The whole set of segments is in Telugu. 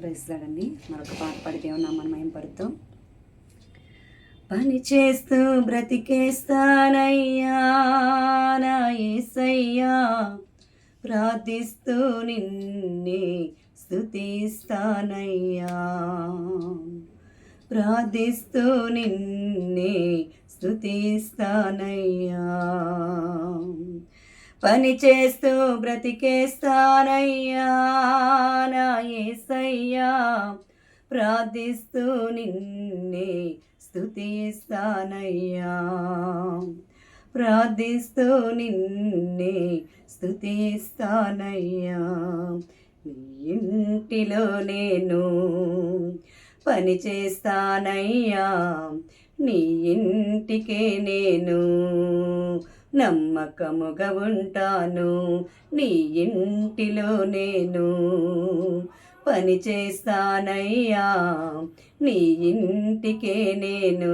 ప్రైజ్లాడండి. మరొక పాట పాడి దేవుని నామాన్ని మహిమపడుతూ, పని చేస్తూ బ్రతికేస్తానయ్యా నా యేసయ్యా, ప్రార్థిస్తూ నిన్నే స్తుతిస్తానయ్యా, ప్రార్థిస్తూ నిన్నే స్తుతిస్తానయ్యా, పని చేస్తూ బ్రతికేస్తానయ్యా నా యేసయ్యా, ప్రార్థిస్తూ నిన్నే స్తుతిస్తానయ్యా, ప్రార్థిస్తూ నిన్నే స్తుతిస్తానయ్యా. నీ ఇంటిలో నేను పని చేస్తానయ్యా, నీ ఇంటికే నేను నమ్మకముగా ఉంటాను, నీ ఇంటిలో నేను పని చేస్తానయ్యా, నీ ఇంటికే నేను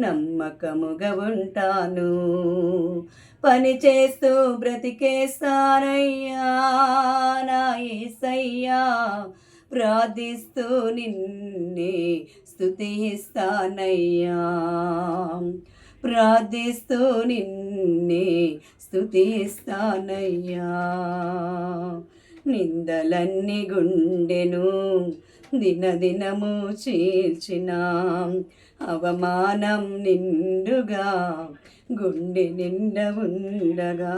నమ్మకముగా ఉంటాను, పని చేస్తూ బ్రతికేస్తానయ్యా నా యేసయ్యా, ప్రార్థిస్తూ నిన్నే స్తుతిస్తానయ్యా, ప్రార్థిస్తూ నిన్నే స్తుతిస్తానయ్యా. నిందలన్నీ గుండెను దినదినము చీల్చిన, అవమానం నిండుగా గుండె నిండ ఉండగా,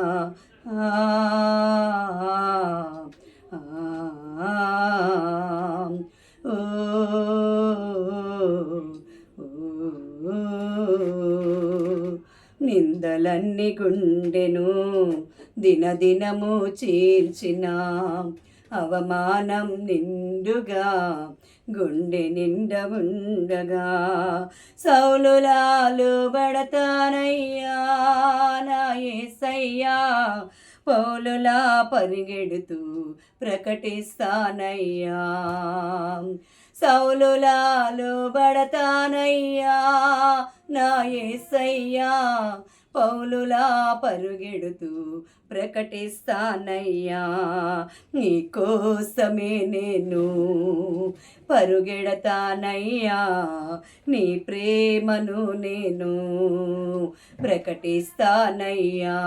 నిందలన్నీ గుండెను దినదినము చీల్చిన, అవమానం నిండుగా గుండె నిండ ఉండగా, సౌలులాలు బడతానయ్యా నా యేసయ్యా, పౌలులా పరిగెడుతూ ప్రకటిస్తానయ్యా, సౌలులాలు బడతానయ్యా నా యేసయ్యా, పౌలులా పరుగెడుతూ ప్రకటిస్తానయ్యా, నీ కోసమే నేను పరుగెడతానయ్యా, నీ ప్రేమను నేను ప్రకటిస్తానయ్యా,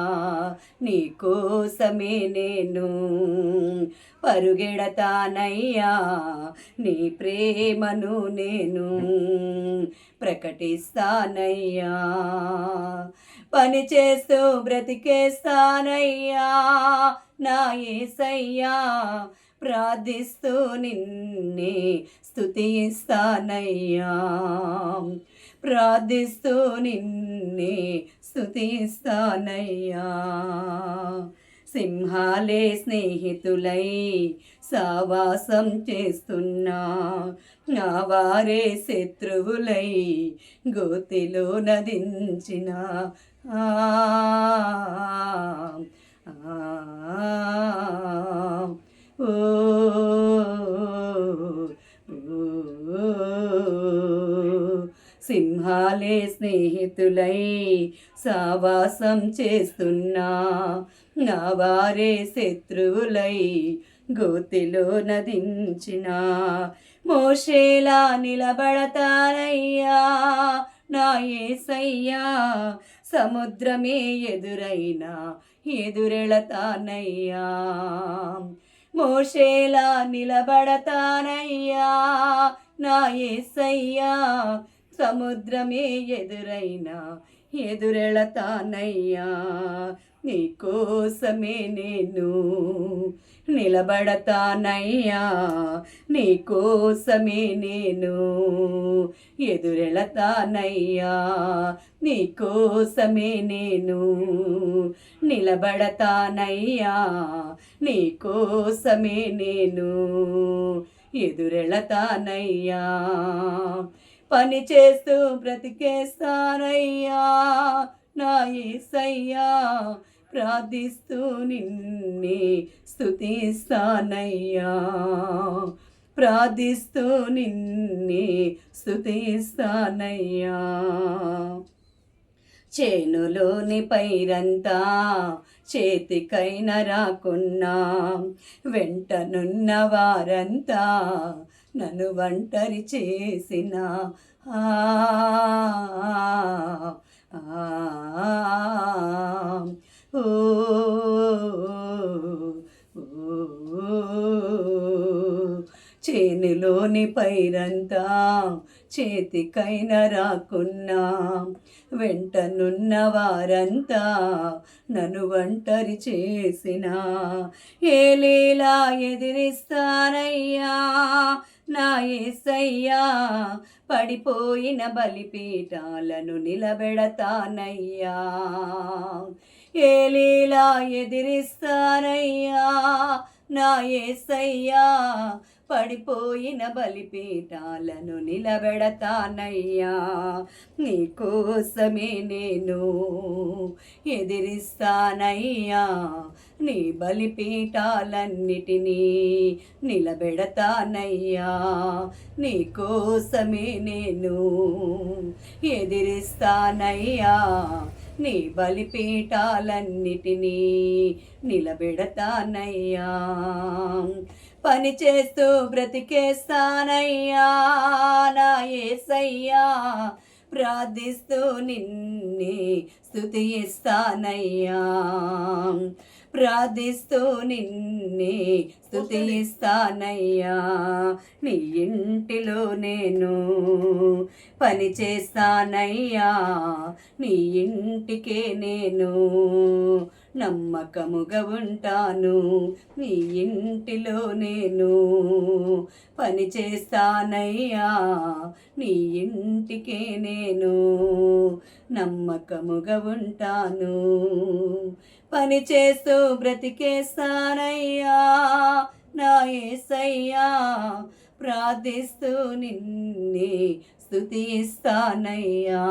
నీ కోసమే నేను పరుగెడతానయ్యా, నీ ప్రేమను నేను ప్రకటిస్తానయ్యా, పని చేస్తూ బ్రతికేస్తానయ్యా నా యేసయ్యా, ప్రార్థిస్తూ నిన్నే స్తుతిస్తానయ్యా, ప్రార్థిస్తూ నిన్నే స్తుతిస్తానయ్యా. సింహాలే స్నేహితులై సావాసం చేస్తున్నా, నా వారే శత్రువులై గోతిలో నదించిన, సింహాలే స్నేహితులై సావాసం చేస్తున్నా, నా వారే శత్రువులై గోతిలో నదించిన, మోషేలా నిలబడతానయ్యా నా యేసయ్యా, సముద్రమే ఎదురైనా ఎదురెళతానయ్యా, మోషేలా నిలబడతానయ్యా నా యేసయ్యా, సముద్రమే ఎదురైనా ఎదురెళతానయ్యా, నీ కోసమే నేను నిలబడతానయ్యా, నీ కోసమే నేను ఎదురెళతానయ్యా, నీ కోసమే నేను నిలబడతానయ్యా, నీ కోసమే నేను ఎదురెళతానయ్యా, పని చేస్తూ బ్రతికేస్తానయ్యా నా యేసయ్యా, ప్రార్థిస్తూ నిన్నే స్తుతిస్తానయ్యా, ప్రార్థిస్తూ నిన్నే స్తుతిస్తానయ్యా. చేనులోని పైరంతా చేతికైన రాకున్నా వెంటనున్న వారంతా నన్ను ఒంటరి చేసిన ఆ ఆ, ఓ, చేనులోని పైరంతా చేతికైన రాకున్నా వెంటనున్న వారంతా నన్ను ఒంటరి చేసిన ఏలీలా ఎదిరిస్తానయ్యా నా యేసయ్యా పడిపోయిన బలిపీఠాలను నిలబెడతానయ్యా ఏలీలా ఎదిరిస్తానయ్యా నా యేసయ్యా పడిపోయిన బలిపీఠాలను నిలబెడతానయ్యా నీకోసమే నేను ఎదిరిస్తానయ్యా నీ బలిపీఠాలన్నిటినీ నిలబెడతానయ్యా నీకోసమే నేను ఎదిరిస్తానయ్యా నీ బలిపీఠాలన్నిటినీ నిలబెడతానయ్యా పని చేస్తూ బ్రతికేస్తానయ్యా నా యేసయ్యా ప్రార్థిస్తూ నిన్నే స్తుతిస్తానయ్యా ప్రార్థిస్తూ నిన్నే స్తుతిస్తానయ్యా నీ ఇంటిలో నేను పని చేస్తానయ్యా నీ ఇంటికే నేను నమ్మకముగా ఉంటాను నీ ఇంటిలో నేను పని చేస్తానయ్యా నీ ఇంటికే నేను నమ్మకముగా ఉంటాను పని చేస్తూ బ్రతికేస్తానయ్యా నా యేసయ్యా ప్రార్థిస్తూ నిన్నే స్తుతిస్తానయ్యా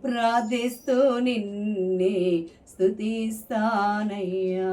ప్రార్థిస్తూ నిన్నే స్తుతిస్తానయ్యా.